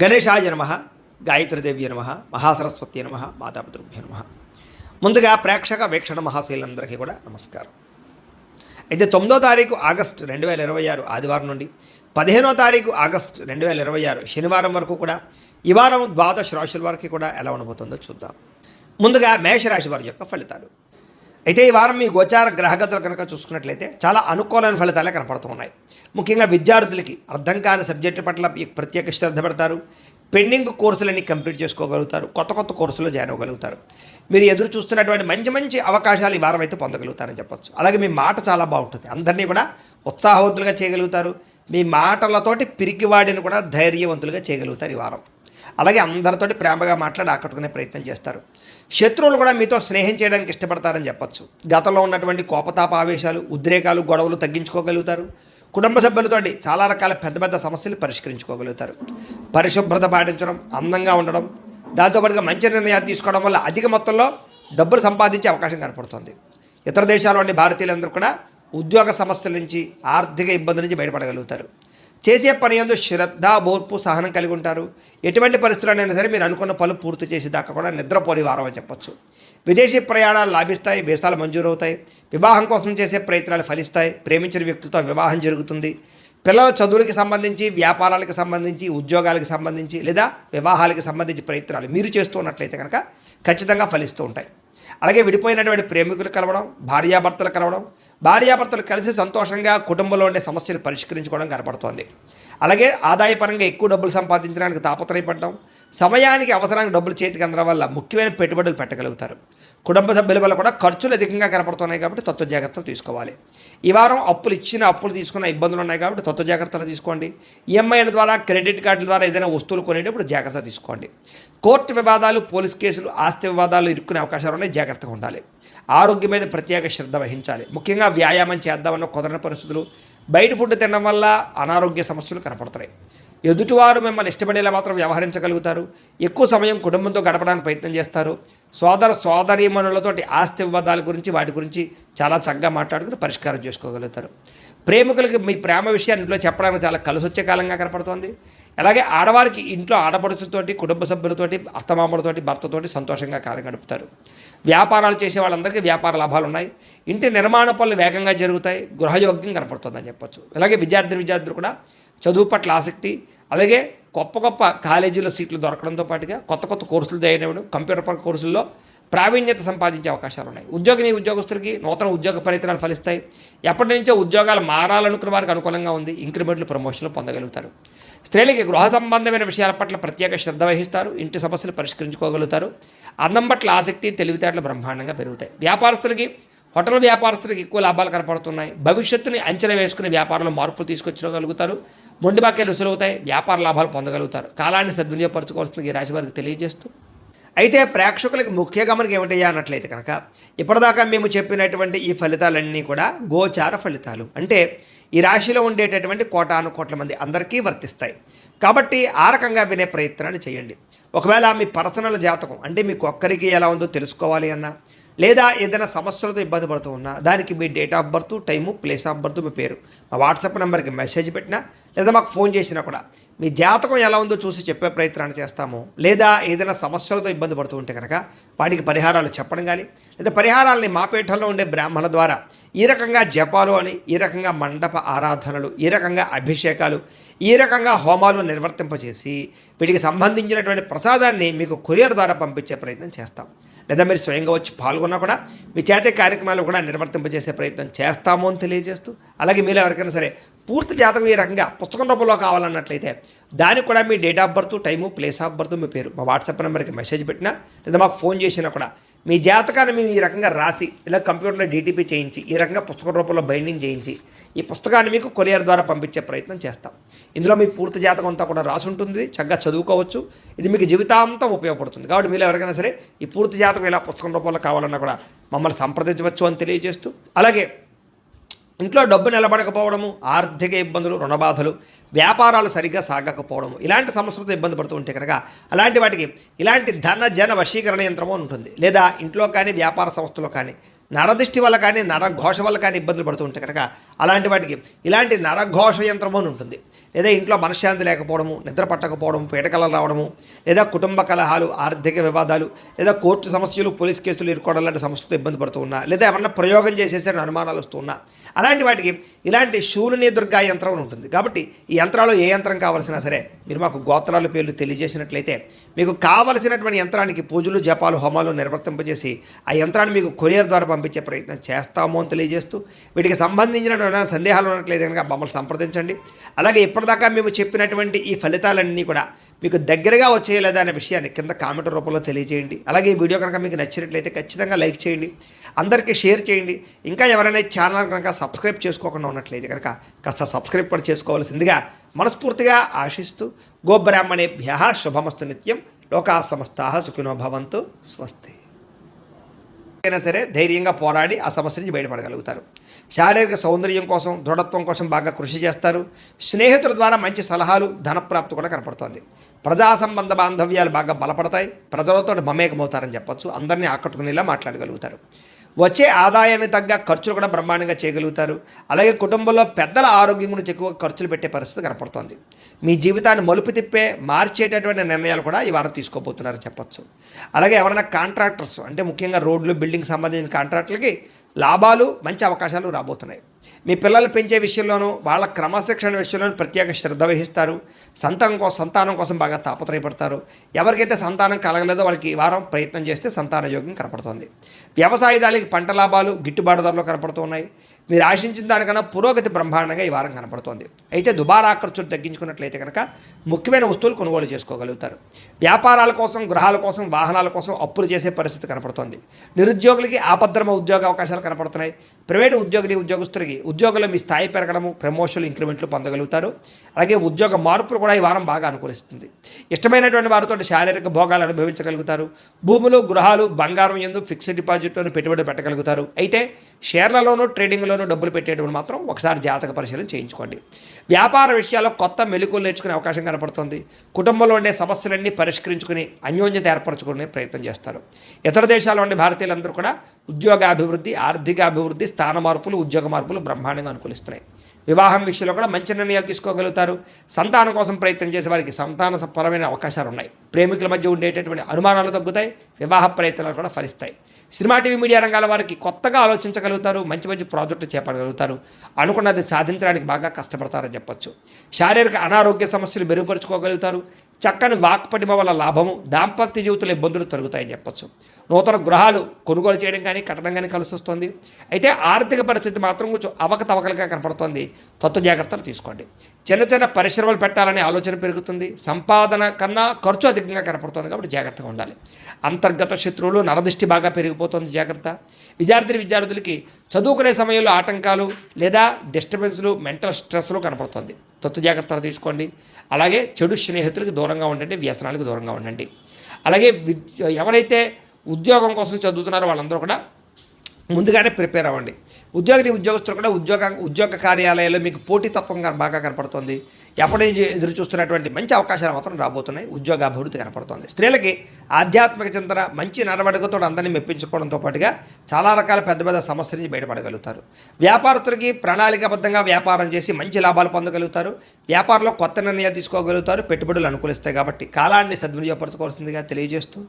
గణేశాయ నమః, గాయత్రీదేవ్య నమః, మహాసరస్వతి నమః, మాతాపితృభ్యో నమః. ముందుగా ప్రేక్షక వీక్షణ మహాశైలందరికీ కూడా నమస్కారం. అయితే 9వ తారీఖు ఆగస్టు 2026 ఆదివారం నుండి 15వ తారీఖు ఆగస్టు 2026 శనివారం వరకు కూడా ఈ వారం ద్వాదశ రాశుల వారికి కూడా ఎలా ఉండబోతుందో చూద్దాం. ముందుగా మేషరాశి వారి యొక్క ఫలితాలు. అయితే ఈ వారం మీ గోచార గ్రహగతులు కనుక చూసుకున్నట్లయితే చాలా అనుకూలమైన ఫలితాలే కనపడుతూ ఉన్నాయి. ముఖ్యంగా విద్యార్థులకి అర్థం కాని సబ్జెక్టు పట్ల ప్రత్యేక శ్రద్ధ పెడతారు. పెండింగ్ కోర్సులన్నీ కంప్లీట్ చేసుకోగలుగుతారు. కొత్త కోర్సులో జాయిన్ అవ్వగలుగుతారు. మీరు ఎదురు చూస్తున్నటువంటి మంచి అవకాశాలు ఈ వారం అయితే పొందగలుగుతారని చెప్పొచ్చు. అలాగే మీ మాట చాలా బాగుంటుంది. అందరినీ కూడా ఉత్సాహవంతులుగా చేయగలుగుతారు. మీ మాటలతోటి పిరికివాడిని కూడా ధైర్యవంతులుగా చేయగలుగుతారు ఈ వారం. అలాగే అందరితోటి ప్రేమగా మాట్లాడి ఆకట్టుకునే ప్రయత్నం చేస్తారు. శత్రువులు కూడా మీతో స్నేహం చేయడానికి ఇష్టపడతారని చెప్పొచ్చు. గతంలో ఉన్నటువంటి కోపతాప ఆవేశాలు, ఉద్రేకాలు, గొడవలు తగ్గించుకోగలుగుతారు. కుటుంబ సభ్యులతోటి చాలా రకాల పెద్ద సమస్యలు పరిష్కరించుకోగలుగుతారు. పరిశుభ్రత పాటించడం, అందంగా ఉండడం, దాంతోపాటుగా మంచి నిర్ణయాలు తీసుకోవడం వల్ల అధిక మొత్తంలో డబ్బులు సంపాదించే అవకాశం కనపడుతుంది. ఇతర దేశాల్లోని భారతీయులందరూ కూడా ఉద్యోగ సమస్యల నుంచి, ఆర్థిక ఇబ్బందుల నుంచి బయటపడగలుగుతారు. చేసే పని యందు శ్రద్ధ, ఓర్పు, సహనం కలిగి ఉంటారు. ఎటువంటి పరిస్థితులైనా సరే మీరు అనుకున్న పనులు పూర్తి చేసేదాకా కూడా నిద్రపోని వారం అని చెప్పొచ్చు. విదేశీ ప్రయాణాలు లాభిస్తాయి. వీసాలు మంజూరవుతాయి. వివాహం కోసం చేసే ప్రయత్నాలు ఫలిస్తాయి. ప్రేమించిన వ్యక్తితో వివాహం జరుగుతుంది. పిల్లల చదువులకి సంబంధించి, వ్యాపారాలకు సంబంధించి, ఉద్యోగాలకు సంబంధించి లేదా వివాహాలకు సంబంధించి ప్రయత్నాలు మీరు చేస్తూ ఉన్నట్లయితే కనుక ఖచ్చితంగా ఫలిస్తూ ఉంటాయి. అలాగే విడిపోయినటువంటి ప్రేమికులు కలవడం, భార్యాభర్తలు కలవడం, భార్యాభర్తలు కలిసి సంతోషంగా కుటుంబంలో ఉండే సమస్యలు పరిష్కరించుకోవడం కనపడుతోంది. అలాగే ఆదాయపరంగా ఎక్కువ డబ్బులు సంపాదించడానికి తాపత్రయపడడం, సమయానికి అవసరానికి డబ్బులు చేతికి అందడం వల్ల ముఖ్యమైన పెట్టుబడులు పెట్టగలుగుతారు. కుటుంబ సభ్యుల వల్ల కూడా ఖర్చులు అధికంగా కనపడుతున్నాయి కాబట్టి తత్వ జాగ్రత్తలు తీసుకోవాలి. ఈ వారం అప్పులు తీసుకున్న ఇబ్బందులు ఉన్నాయి కాబట్టి తత్వ జాగ్రత్తలు తీసుకోండి. ఈఎంఐల ద్వారా, క్రెడిట్ కార్డుల ద్వారా ఏదైనా వస్తువులు కొనేటప్పుడు జాగ్రత్త తీసుకోండి. కోర్టు వివాదాలు, పోలీస్ కేసులు, ఆస్తి వివాదాలు ఇరుక్కునే అవకాశాలు ఉన్నాయి. జాగ్రత్తగా ఉండాలి. ఆరోగ్యం మీద ప్రత్యేక శ్రద్ధ వహించాలి. ముఖ్యంగా వ్యాయామం చేద్దామన్న కుదరని పరిస్థితులు, బయట ఫుడ్ తినడం వల్ల అనారోగ్య సమస్యలు కనపడుతున్నాయి. ఎదుటివారు మిమ్మల్ని ఇష్టపడేలా మాత్రం వ్యవహరించగలుగుతారు. ఎక్కువ సమయం కుటుంబంతో గడపడానికి ప్రయత్నం చేస్తారు. సోదరీమణులతోటి ఆస్తి వివాదాల గురించి, వాటి గురించి చాలా చక్కగా మాట్లాడుకుని పరిష్కారం చేసుకోగలుగుతారు. ప్రేమికులకి మీ ప్రేమ విషయాన్ని ఇంట్లో చెప్పడానికి చాలా కలిసి వచ్చే కాలంగా కనపడుతోంది. అలాగే ఆడవారికి ఇంట్లో ఆడపడుచులతోటి, కుటుంబ సభ్యులతోటి, అత్తమామలతోటి, భర్తతోటి సంతోషంగా కాలం గడుపుతారు. వ్యాపారాలు చేసే వాళ్ళందరికీ వ్యాపార లాభాలు ఉన్నాయి. ఇంటి నిర్మాణ పనులు వేగంగా జరుగుతాయి. గృహయోగ్యం కనపడుతుందని చెప్పొచ్చు. అలాగే విద్యార్థులు కూడా చదువు పట్ల ఆసక్తి, అలాగే గొప్ప కాలేజీలో సీట్లు దొరకడంతో పాటుగా కొత్త కోర్సులు చేయడం, కంప్యూటర్ కోర్సుల్లో ప్రావీణ్యత సంపాదించే అవకాశాలు ఉన్నాయి. ఉద్యోగస్తులకి నూతన ఉద్యోగ ప్రయత్నాలు ఫలిస్తాయి. ఎప్పటి నుంచో ఉద్యోగాలు మారాలనుకున్న వారికి అనుకూలంగా ఉంది. ఇంక్రిమెంట్లు, ప్రమోషన్లు పొందగలుగుతారు. స్త్రీలకి గృహ సంబంధమైన విషయాల పట్ల ప్రత్యేక శ్రద్ధ వహిస్తారు. ఇంటి సమస్యలు పరిష్కరించుకోగలుగుతారు. అందం పట్ల ఆసక్తి, తెలివితేటలు బ్రహ్మాండంగా పెరుగుతాయి. హోటల్ వ్యాపారస్తులకి ఎక్కువ లాభాలు కనపడుతున్నాయి. భవిష్యత్తుని అంచనా వేసుకునే వ్యాపారంలో మార్పులు తీసుకొచ్చగలుగుతారు. మొండి బాక్యాలు వసూలవుతాయి. వ్యాపార లాభాలు పొందగలుగుతారు. కాలాన్ని సద్వినియోగపరచుకోవాల్సింది ఈ రాశి వారికి తెలియజేస్తూ, అయితే ప్రేక్షకులకు ముఖ్య గమనిక ఏమిటయ్యా అన్నట్లయితే కనుక ఇప్పటిదాకా మేము చెప్పినటువంటి ఈ ఫలితాలన్నీ కూడా గోచార ఫలితాలు. అంటే ఈ రాశిలో ఉండేటటువంటి కోటాను మంది అందరికీ వర్తిస్తాయి. కాబట్టి ఆ రకంగా వినే ప్రయత్నాన్ని చేయండి. ఒకవేళ మీ పర్సనల్ జాతకం అంటే మీకు ఒక్కరికి ఎలా ఉందో తెలుసుకోవాలి అన్నా, లేదా ఏదైనా సమస్యలతో ఇబ్బంది పడుతూ ఉన్నా, దానికి మీ date of birth, time, place of birth, మీ పేరు మా వాట్సాప్ నెంబర్కి మెసేజ్ పెట్టినా, లేదా మాకు ఫోన్ చేసినా కూడా మీ జాతకం ఎలా ఉందో చూసి చెప్పే ప్రయత్నాన్ని చేస్తాము. లేదా ఏదైనా సమస్యలతో ఇబ్బంది పడుతూ ఉంటే కనుక వాటికి పరిహారాలు చెప్పడం కానీ, లేదా పరిహారాలని మా పీఠంలో ఉండే బ్రాహ్మణుల ద్వారా ఈ రకంగా జపాలు అని, ఈ రకంగా మండప ఆరాధనలు, ఈ రకంగా అభిషేకాలు, ఈ రకంగా హోమాలు నిర్వర్తింపచేసి వీటికి సంబంధించినటువంటి ప్రసాదాన్ని మీకు కొరియర్ ద్వారా పంపించే ప్రయత్నం చేస్తాం. లేదా మీరు స్వయంగా వచ్చి పాల్గొన్నా కూడా మీ చేతే కార్యక్రమాలు కూడా నిర్వర్తింపజేసే ప్రయత్నం చేస్తాము అని తెలియజేస్తూ, అలాగే మీరు ఎవరికైనా సరే పూర్తి జాతకం ఈ రకంగా పుస్తకం రూపంలో కావాలన్నట్లయితే దానికి కూడా మీ date of birth, time, place of birth, మీ పేరు మా వాట్సాప్ నెంబర్కి మెసేజ్ పెట్టినా, లేదా మాకు ఫోన్ చేసినా కూడా మీ జాతకాన్ని మేము ఈ రకంగా రాసి, ఇలా కంప్యూటర్లో డీటీపీ చేయించి, ఈ రకంగా పుస్తకం రూపంలో బైండింగ్ చేయించి ఈ పుస్తకాన్ని మీకు కొరియర్ ద్వారా పంపించే ప్రయత్నం చేస్తాం. ఇందులో మీ పూర్తి జాతకం అంతా కూడా రాసి ఉంటుంది. చక్కగా చదువుకోవచ్చు. ఇది మీకు జీవితాంతం ఉపయోగపడుతుంది. కాబట్టి మీరు ఎవరికైనా సరే ఈ పూర్తి జాతకం ఇలా పుస్తకం రూపంలో కావాలన్నా కూడా మమ్మల్ని సంప్రదించవచ్చు అని తెలియజేస్తూ, అలాగే ఇంట్లో డబ్బు నిలబడకపోవడము, ఆర్థిక ఇబ్బందులు, రుణబాధలు, వ్యాపారాలు సరిగ్గా సాగకపోవడము, ఇలాంటి సమస్యలతో ఇబ్బంది పడుతూ ఉంటే కనుక అలాంటి వాటికి ఇలాంటి జన వశీకరణ యంత్రము ఉంటుంది. లేదా ఇంట్లో కానీ వ్యాపార సంస్థలో కానీ నరదృష్టి వల్ల కానీ, నరఘోష వల్ల కానీ ఇబ్బందులు పడుతూ ఉంటే కనుక అలాంటి వాటికి ఇలాంటి నరఘోష యంత్రము అని ఉంటుంది. లేదా ఇంట్లో మనశ్శాంతి లేకపోవడము, నిద్ర పట్టకపోవడం, పీడకలలు రావడము, లేదా కుటుంబ కలహాలు, ఆర్థిక వివాదాలు, లేదా కోర్టు సమస్యలు, పోలీస్ కేసులు ఇరుక్కోవడం లాంటి సమస్యలతో ఇబ్బంది పడుతూ ఉన్నా, లేదా ఏమన్నా ప్రయోగం చేసేసరికి అనుమానాలు వస్తూ ఉన్నా, అలాంటి వాటికి ఇలాంటి శూలిని దుర్గా యంత్రం అని ఉంటుంది. కాబట్టి ఈ యంత్రాలు ఏ యంత్రం కావాల్సినా సరే మీరు మాకు గోత్రాల పేర్లు తెలియజేసినట్లయితే మీకు కావలసినటువంటి యంత్రానికి పూజలు, జపాలు, హోమాలు నిర్వర్తింపజేసి ఆ యంత్రాన్ని మీకు కొరియర్ ద్వారా పంపించే ప్రయత్నం చేస్తాము అని తెలియజేస్తూ, వీటికి సంబంధించిన సందేహాలు ఉన్నట్లయితే కనుక మమ్మల్ని సంప్రదించండి. అలాగే ఇప్పటిదాకా మేము చెప్పినటువంటి ఈ ఫలితాలన్నీ కూడా మీకు దగ్గరగా వచ్చేయలేదా అనే విషయాన్ని కింద కామెంట్ రూపంలో తెలియజేయండి. అలాగే ఈ వీడియో కనుక మీకు నచ్చినట్లయితే ఖచ్చితంగా లైక్ చేయండి, అందరికీ షేర్ చేయండి. ఇంకా ఎవరైనా ఛానల్ కనుక సబ్స్క్రైబ్ చేసుకోకుండా ఉన్నట్లయితే కనుక కాస్త సబ్స్క్రైబ్ కూడా చేసుకోవాల్సిందిగా మనస్ఫూర్తిగా ఆశిస్తూ, గోబ్రాహ్మణేభ్యః శుభమస్తు నిత్యం, లోకాః సమస్తాః సుఖినో భవంతు, స్వస్తి. అయినా సరే ధైర్యంగా పోరాడి ఆ సమస్య నుంచి బయటపడగలుగుతారు. శారీరక సౌందర్యం కోసం, దృఢత్వం కోసం బాగా కృషి చేస్తారు. స్నేహితుల ద్వారా మంచి సలహాలు, ధనప్రాప్తి కూడా కనపడుతోంది. ప్రజా సంబంధ బాంధవ్యాలు బాగా బలపడతాయి. ప్రజలతో మమేకమవుతారని చెప్పొచ్చు. అందరినీ ఆకట్టుకునేలా మాట్లాడగలుగుతారు. వచ్చే ఆదాయానికి తగ్గ ఖర్చులు కూడా బ్రహ్మాండంగా చేయగలుగుతారు. అలాగే కుటుంబంలో పెద్దల ఆరోగ్యం గురించి ఎక్కువ ఖర్చులు పెట్టే పరిస్థితి కనపడుతోంది. మీ జీవితాన్ని మలుపు తిప్పే మార్చేటటువంటి నిర్ణయాలు కూడా ఈ వారం తీసుకోబోతున్నారని చెప్పొచ్చు. అలాగే ఎవరైనా కాంట్రాక్టర్స్ అంటే ముఖ్యంగా రోడ్లు, బిల్డింగ్ సంబంధించిన కాంట్రాక్టులకి లాభాలు, మంచి అవకాశాలు రాబోతున్నాయి. మీ పిల్లలు పెంచే విషయంలోనూ, వాళ్ళ క్రమశిక్షణ విషయంలోనూ ప్రత్యేక శ్రద్ధ వహిస్తారు. సంతానం కోసం బాగా తాపత్రయపడతారు. ఎవరికైతే సంతానం కలగలేదో వాళ్ళకి ఈ వారం ప్రయత్నం చేస్తే సంతాన యోగం కనపడుతుంది. వ్యవసాయదారులకి పంట లాభాలు గిట్టుబాటు ధరలు కనపడుతూ ఉన్నాయి. మీరు ఆశించిన దానికన్నా పురోగతి బ్రహ్మాండంగా ఈ వారం కనపడుతోంది. అయితే దుబారా ఖర్చులు తగ్గించుకున్నట్లయితే కనుక ముఖ్యమైన వస్తువులు కొనుగోలు చేసుకోగలుగుతారు. వ్యాపారాల కోసం, గృహాల కోసం, వాహనాల కోసం అప్పులు చేసే పరిస్థితి కనపడుతోంది. నిరుద్యోగులకి ఆపద్రమ ఉద్యోగ అవకాశాలు కనపడుతున్నాయి. ప్రైవేటు ఉద్యోగస్తులకి ఉద్యోగులు మీ స్థాయి పెరగడము, ప్రమోషన్లు, ఇంక్రిమెంట్లు పొందగలుగుతారు. అలాగే ఉద్యోగ మార్పులు కూడా ఈ వారం బాగా అనుకూలిస్తుంది. ఇష్టమైనటువంటి వారితో శారీరక భోగాలు అనుభవించగలుగుతారు. భూములు, గృహాలు, బంగారం యందు ఫిక్స్డ్ డిపాజిట్లోనూ పెట్టుబడి పెట్టగలుగుతారు. అయితే షేర్లలోనూ, ట్రేడింగ్లోనూ డబ్బులు పెట్టేటప్పుడు మాత్రం ఒకసారి జాతక పరిశీలన చేయించుకోండి. వ్యాపార విషయాల్లో కొత్త మెలకువలు నేర్చుకునే అవకాశం కనపడుతుంది. కుటుంబంలో ఉండే సమస్యలన్నీ పరిష్కరించుకుని అన్యోన్యత ఏర్పరచుకునే ప్రయత్నం చేస్తారు. ఇతర దేశాల్లో ఉండే భారతీయులందరూ కూడా ఉద్యోగాభివృద్ధి, ఆర్థిక అభివృద్ధి, స్థాన మార్పులు, ఉద్యోగ మార్పులు బ్రహ్మాండంగా అనుకూలిస్తున్నాయి. వివాహం విషయంలో కూడా మంచి నిర్ణయాలు తీసుకోగలుగుతారు. సంతానం కోసం ప్రయత్నం చేసే వారికి సంతానపరమైన అవకాశాలు ఉన్నాయి. ప్రేమికుల మధ్య ఉండేటటువంటి అనుమానాలు తగ్గుతాయి. వివాహ ప్రయత్నాలు కూడా ఫలిస్తాయి. సినిమా, టీవీ, మీడియా రంగాల వారికి కొత్తగా ఆలోచించగలుగుతారు. మంచి మంచి ప్రాజెక్టులు చేపట్టగలుగుతారు. అనుకున్నది సాధించడానికి బాగా కష్టపడతారని చెప్పొచ్చు. శారీరక అనారోగ్య సమస్యలు మెరుగుపరుచుకోగలుగుతారు. చక్కని వాక్పటిమ వల్ల లాభము, దాంపత్య జీవితంలో ఇబ్బందులు తొలగుతాయని చెప్పొచ్చు. నూతన గృహాలు కొనుగోలు చేయడం కానీ, కట్టడం కానీ కలిసి వస్తుంది. అయితే ఆర్థిక పరిస్థితి మాత్రం కొంచెం అవకతవకలుగా కనపడుతోంది. తత్వ జాగ్రత్తలు తీసుకోండి. చిన్న చిన్న పరిశ్రమలు పెట్టాలనే ఆలోచన పెరుగుతుంది. సంపాదన కన్నా ఖర్చు అధికంగా కనపడుతుంది. కాబట్టి జాగ్రత్తగా ఉండాలి. అంతర్గత శత్రువులు, నరదృష్టి బాగా పెరిగిపోతుంది. జాగ్రత్త. విద్యార్థులకి చదువుకునే సమయంలో ఆటంకాలు లేదా డిస్టర్బెన్స్లు, మెంటల్ స్ట్రెస్లు కనపడుతుంది. తత్వ జాగ్రత్తలు తీసుకోండి. అలాగే చెడు స్నేహితులకు దూరంగా ఉండండి. వ్యసనాలకు దూరంగా ఉండండి. అలాగే ఎవరైతే ఉద్యోగం కోసం చదువుతున్నారో వాళ్ళందరూ కూడా ముందుగానే ప్రిపేర్ అవ్వండి. ఉద్యోగస్తులు కూడా ఉద్యోగ కార్యాలయాల్లో మీకు పోటీతత్వంగా బాగా కనపడుతుంది. ఎప్పటి నుంచి ఎదురు చూస్తున్నటువంటి మంచి అవకాశాలు మాత్రం రాబోతున్నాయి. ఉద్యోగ అభివృద్ధి కనపడుతుంది. స్త్రీలకి ఆధ్యాత్మిక చింతన, మంచి నడవడికతో అందరినీ మెప్పించుకోవడంతో పాటుగా చాలా రకాల పెద్ద పెద్ద సమస్యల నుంచి బయటపడగలుగుతారు. వ్యాపారస్తులకి ప్రణాళికాబద్ధంగా వ్యాపారం చేసి మంచి లాభాలు పొందగలుగుతారు. వ్యాపారంలో కొత్త నిర్ణయాలు తీసుకోగలుగుతారు. పెట్టుబడులు అనుకూలిస్తాయి. కాబట్టి కాలాన్ని సద్వినియోగపరచుకోవాల్సిందిగా తెలియజేస్తూ